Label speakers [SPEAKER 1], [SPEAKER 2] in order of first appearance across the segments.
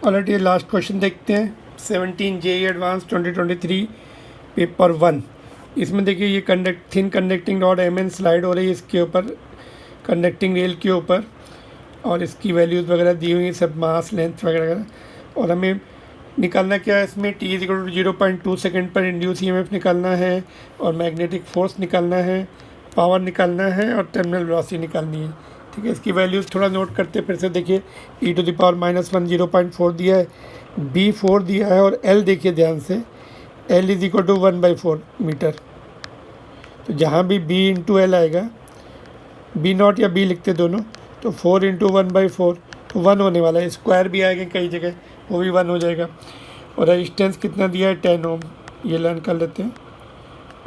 [SPEAKER 1] Already ये last question देखते हैं 17 जेईई एडवांस 2023 पेपर 1। इसमें देखिए ये thin conducting rod MN slide हो रही है इसके ऊपर कंडक्टिंग रेल के ऊपर, और इसकी वैल्यूज़ वगैरह दी हुई हैं सब, मास लेंथ वगैरह। और हमें निकालना क्या है इसमें, t = 0.2 सेकेंड पर इंड्यूस ईएमएफ निकालना है, और मैग्नेटिक फोर्स निकालना है, पावर निकालना है, और टर्मिनल वेलोसिटी निकालनी है। ठीक है, इसकी वैल्यूज़ थोड़ा नोट करते फिर से देखिए। e⁻⁻1 0.4 दिया है, b 4 दिया है, और l देखिए ध्यान से, l = 1/4 मीटर। तो जहाँ भी b × l आएगा, b0 या b लिखते दोनों, तो 4 × 1/4 तो 1 होने वाला है। स्क्वायर भी आएगा कई जगह, वो भी 1 हो जाएगा। और रेजिस्टेंस कितना दिया है, 10 ओम, ये लर्न कर लेते हैं।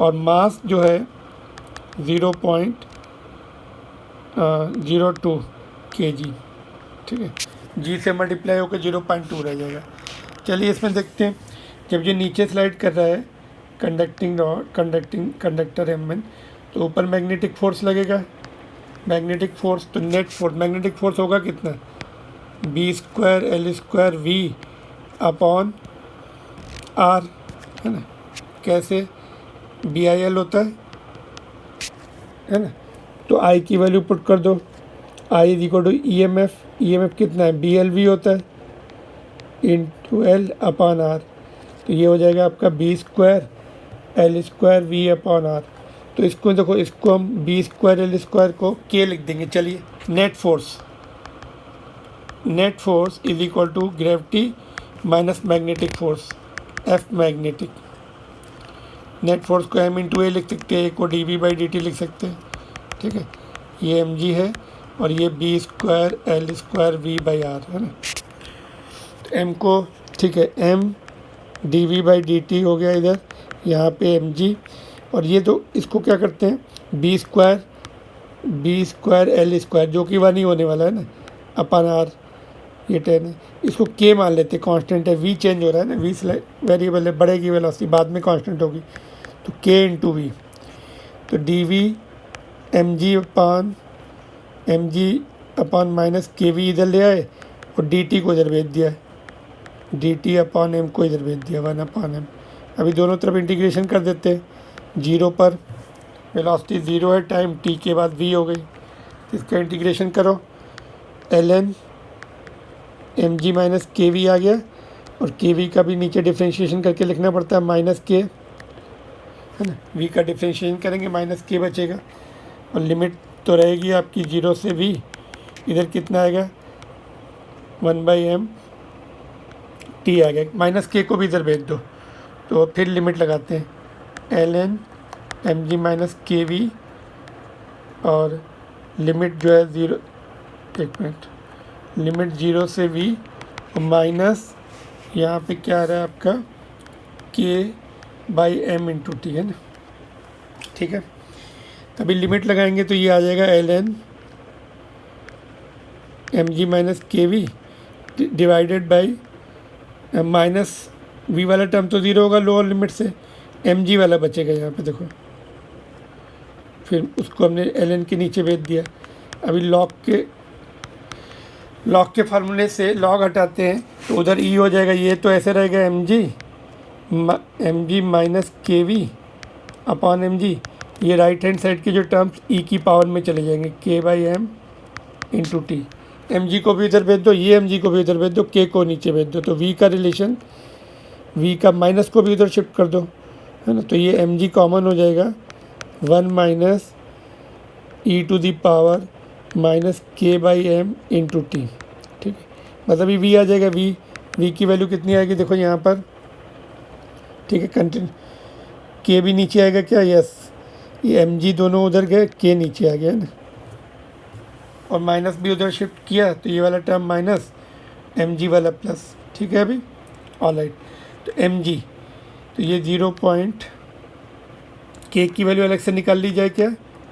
[SPEAKER 1] और मास जो है 0.02 kg। ठीक है, g से मल्टीप्लाई होकर 0.2 रह जाएगा। चलिए इसमें देखते हैं, जब ये नीचे स्लाइड कर रहा है कंडक्टर एमएन, तो ऊपर मैग्नेटिक फोर्स लगेगा। मैग्नेटिक फोर्स तो नेट फोर्स, मैग्नेटिक फोर्स होगा कितना, b² l² v/r, है ना। कैसे, BIL होता है ना। तो I की वैल्यू पुट कर दो, I = EMF कितना है, BLV होता है × l/r। तो ये हो जाएगा आपका b² l² v/r। तो इसको देखो, इसको हम b² l² को k लिख देंगे। चलिए, net force = gravity minus magnetic force, F magnetic. Net force को m × a लिख सकते हैं, a को dv/dt लिख सकते हैं। ठीक है, ये mg है, और ये b² l² v/r है ना। तो m को, ठीक है, m dv/dt हो गया इधर, यहाँ पे mg। और ये तो इसको क्या करते हैं, b² l², जो कि 1 ही होने वाला है ना, /r, ये 10 है। इसको k मान लेते, कांस्टेंट है, v चेंज हो रहा है ना, v वेरिएबल है, बढ़ेगी वेलोसिटी, बाद में कांस्टेंट होगी, तो k × v। तो dv mg/-kv इधर ले आए, और dt को इधर भेज दिया, dt/m को इधर भेज दिया, 1/m। अभी दोनों तरफ इंटीग्रेशन कर देते हैं। 0 पर वेलोसिटी 0 है, टाइम t के बाद v हो गई, तो इसका इंटीग्रेशन करो, ln mg - kv आ गया। और kv का भी नीचे डिफ्रेंशिएशन करके लिखना पड़ता है, -k, है ना। v का डिफ्रेंशिएशन करेंगे, -k बचेगा। और लिमिट तो रहेगी आपकी 0 से v, इधर कितना आएगा, 1/m t आ गया, -k को भी इधर भेज दो। तो फिर लिमिट लगाते हैं, ln mg - kv, और लिमिट जो है 0, एक मिनट, लिमिट 0 से v, माइनस यहाँ पे क्या आ रहा है आपका, k/m × t, है ना। ठीक है, तभी लिमिट लगाएंगे तो ये आ जाएगा ln mg - kv divided by minus v वाला टर्म तो 0 होगा लोअर लिमिट से, mg वाला बचेगा यहाँ पे देखो, फिर उसको हमने ln के नीचे भेज दिया। अभी लॉग के फार्मूले से लॉग हटाते हैं, तो उधर e हो जाएगा, ये तो ऐसे रहेगा mg - kv/mg। ये राइट हैंड साइड के जो टर्म्स e की पावर में चले जाएंगे, k/m × t। mg को भी इधर भेज दो, ये mg को भी इधर भेज दो, k को नीचे भेज दो, तो v का रिलेशन, v का माइनस को भी इधर शिफ्ट कर दो, है ना। तो ये mg कॉमन हो जाएगा, 1 - e⁻ -k/m × t। ठीक है, मतलब ये v आ जाएगा, v की वैल्यू कितनी आएगी देखो यहाँ पर। ठीक है, कंटिन्यू, k भी नीचे आएगा क्या, यस, ये mg दोनों उधर गए, k नीचे आ गया, है ना। और माइनस भी उधर शिफ्ट किया, तो ये वाला टर्म माइनस, mg वाला प्लस। ठीक है, अभी ऑलराइट। तो mg, तो ये 0. k की वैल्यू अलग से निकाल ली जाए क्या,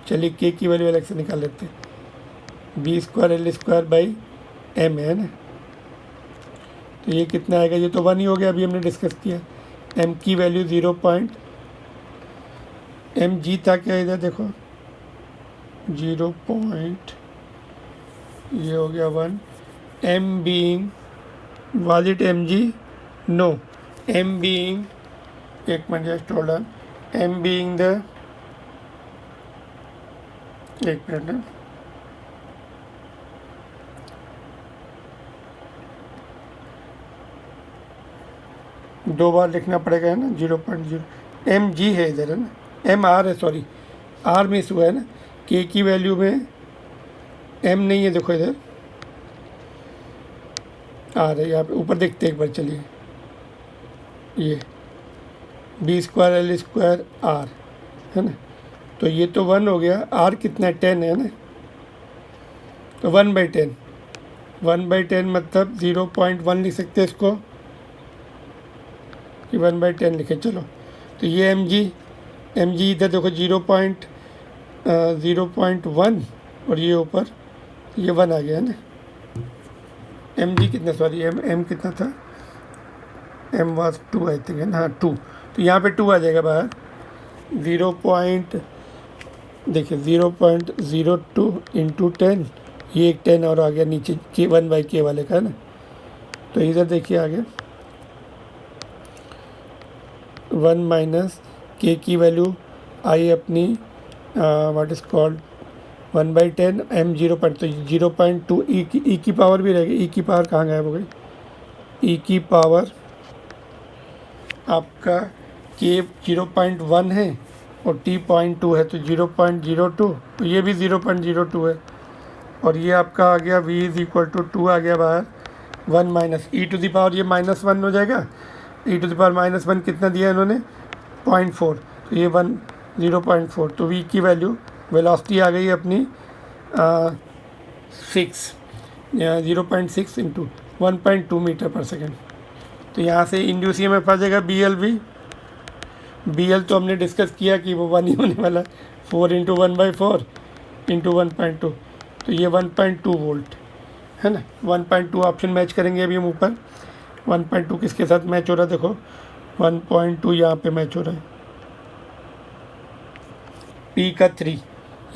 [SPEAKER 1] चलिए k की वैल्यू अलग से निकाल लेते हैं, b² l² m है ना। तो ये कितना आएगा, ये तो 1 ही हो गया, अभी हमने डिस्कस किया। m की वैल्यू 0. mg था क्या, इधर देखो 0. ये हो गया 1, m being was it mg? No, m being, एक minute just hold on, m being the, एक मिनट, दो बार लिखना पड़ेगा है ना, 0.0 एम जी है इधर है ना, एम आर है, सॉरी आर मिस हुआ है ना, के की वैल्यू में एम नहीं है, देखो इधर आर है, यहाँ पे ऊपर देखते एक बार, चलिए ये B square L square R है ना, तो ये तो 1 हो गया, आर कितना है 10 है ना, तो 1/10, 1/10 मतलब 0.1 लिख सकते हैं इसको, 1/10 लिखे, चलो तो ये एम जी इधर देखो 0.1 और ये ऊपर ये 1 आ गया है ना, एम जी कितना, सॉरी एम कितना था, एम वाज 2 आई थिंक है ना, हाँ 2, तो यहाँ पे 2 आ जाएगा बाहर, 0. देखिए 0.02 इंटू 10, ये एक 10 और आ गया नीचे के 1/k वाले का है ना, तो इधर देखिए आगे 1 माइनस के की वैल्यू आई अपनी व्हाट इज़ कॉल्ड 1/10 m 0.2 ई की पावर भी रहेगी, ई की पावर कहाँ गायब हो गई, ई की पावर आपका के 0.1 है और t 0.2 है, तो 0.02, तो ये भी 0.02 है, और ये आपका आ गया v इज इक्वल टू 2 आ गया बाहर, 1 minus e to the power, ये -1 हो जाएगा, ई टू द पावर -1 कितना दिया इन्होंने 0.4, तो ये 0.4, तो v की वैल्यू वेलोसिटी आ गई अपनी 0.6 इंटू 1.2 मीटर पर सेकेंड, तो यहाँ से इंड्यूस ईएमएफ आ जाएगा बी एल तो हमने डिस्कस किया कि वो 1 ही होने वाला, 4 इंटू 1/4 इंटू 1.2, तो ये 1.2 वोल्ट है ना, 1.2 ऑप्शन मैच करेंगे अभी हम ऊपर, 1.2 किसके साथ मैच हो रहा है, देखो 1.2 यहाँ पे मैच हो रहा है, P का 3,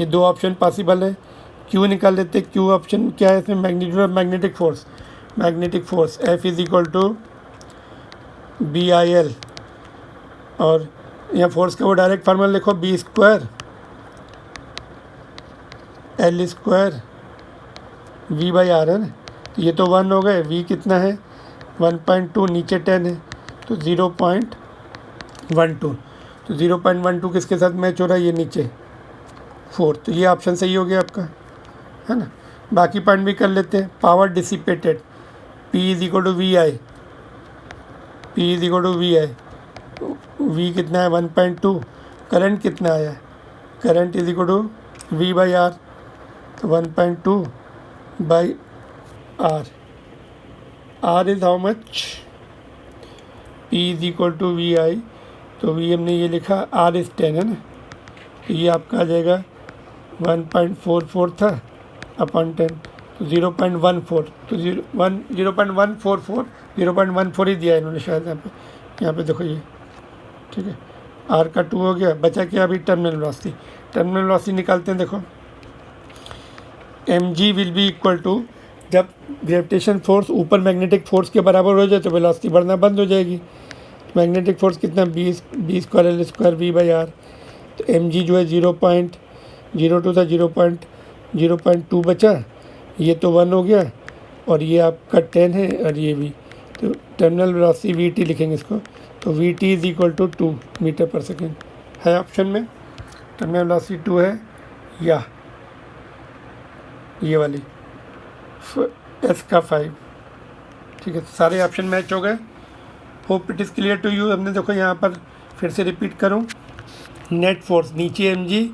[SPEAKER 1] ये दो ऑप्शन पॉसिबल है, Q निकाल लेते, Q ऑप्शन क्या है इसमें, magnitude of magnetic force F is equal to BIL, और यहाँ फोर्स का वो डायरेक्ट फार्मूला लिखो, B square L square V/R है ना, तो ये तो 1 हो गए, V कितना है 1.2, नीचे 10 है, तो 0.12, तो 0.12 किसके साथ मैच हो रहा है, ये नीचे 4, तो ये ऑप्शन सही हो गया आपका है ना। बाकी पॉइंट भी कर लेते हैं, power dissipated P is equal to VI, V कितना है 1.2, करंट कितना आया, current is equal to V/R, 1.2/R, R is how much, P is equal to VI, तो V हमने ये लिखा, R इज 10 है ना, तो ये आपका आ जाएगा 1.44 था अपॉन 10, तो 0.14, तो 0.144 ही दिया इन्होंने शायद यहाँ पे देखो ये, ठीक है, R का 2 हो गया, बचा क्या अभी टर्मिनल वेलोसिटी निकालते हैं, देखो mg will be equal to, जब ग्रेविटेशन फोर्स ऊपर मैग्नेटिक फोर्स के बराबर हो जाए तो वेलोसिटी बढ़ना बंद हो जाएगी, मैग्नेटिक फोर्स कितना B square L square V/R, तो mg जो है 0.02 था, 0.2 बचा, ये तो 1 हो गया, और ये आपका 10 है और ये भी, तो टर्मिनल वेलोसिटी vt लिखेंगे इसको, तो vt is equal to 2 metre पर सेकेंड है ऑप्शन में, टर्मिनल वेलोसिटी 2 है, या ये वाली S का 5, ठीक है, सारे ऑप्शन मैच हो गए, hope it is clear to you. हमने देखो यहाँ पर फिर से रिपीट करूँ, नेट फोर्स नीचे mg,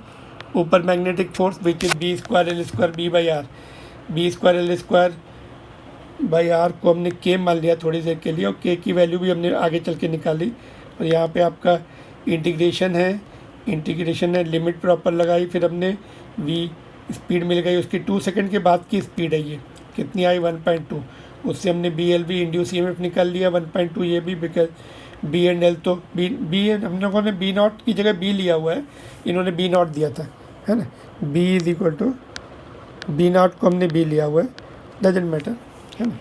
[SPEAKER 1] ऊपर magnetic force which is B square L square V/R, B square L square R को हमने k मान लिया थोड़ी देर के लिए, और k की वैल्यू भी हमने आगे चल के निकाली, और यहाँ पे आपका इंटीग्रेशन है, लिमिट प्रॉपर लगाई, फिर हमने v स्पीड मिल गई, उसकी 2 सेकंड के बाद की स्पीड है, ये कितनी आई 1.2, उससे हमने BLV इंड्यूस ईएमएफ निकाल लिया 1.2, ये भी बिकॉज B एंड L, तो बी हम लोगों ने B0 की जगह B लिया हुआ है, इन्होंने B0 दिया था है ना, B is equal to B0 को हमने B लिया हुआ है, डजेंट मैटर है ना।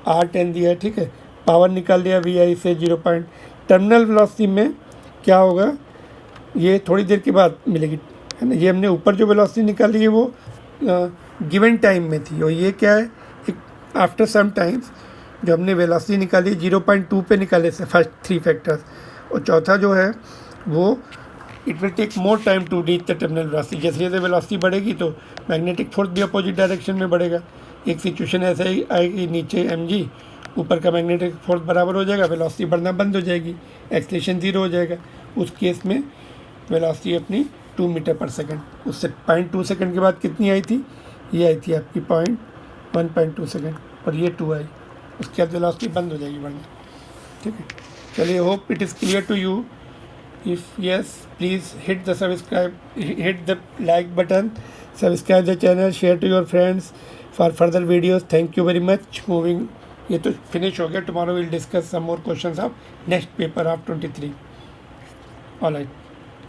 [SPEAKER 1] R10 दिया है, ठीक है। पावर निकाल लिया VI से 0 पॉइंट। टर्मिनल वेलोसिटी में क्या होगा, ये थोड़ी देर के बाद मिलेगी, है ना। ये हमने ऊपर जो वेलोसिटी निकाली है वो गिवन टाइम में थी, और ये क्या है, एक आफ्टर सम टाइम्स जो हमने वेलोसिटी निकाली 0.2 पे निकाले से फर्स्ट 3 फैक्टर्स, और चौथा जो है वो it will take more time to reach the terminal velocity. जैसे जैसे वेलोसिटी बढ़ेगी तो मैग्नेटिक फोर्स भी अपोजिट डायरेक्शन में बढ़ेगा। एक सिचुएशन ऐसे ही आएगी, नीचे mg, ऊपर का मैग्नेटिक फोर्स बराबर हो जाएगा, वेलोसिटी बढ़ना बंद हो जाएगी, एक्सलेशन 0 हो जाएगा। उस केस में वेलोसिटी अपनी 2 मीटर पर सेकंड, उससे 0.2 सेकंड के बाद कितनी आई थी, ये आई थी आपकी 1.2 सेकंड, और ये 2 आई, उसके बाद वेलोसिटी बंद हो जाएगी बढ़ना, ठीक है। चलिए, hope it is clear to you. If yes, please hit the like button, subscribe the channel, share to your friends for further videos. Thank you very much. Moving, ये तो finish हो गया. Tomorrow we'll discuss some more questions of next paper of 23. All right.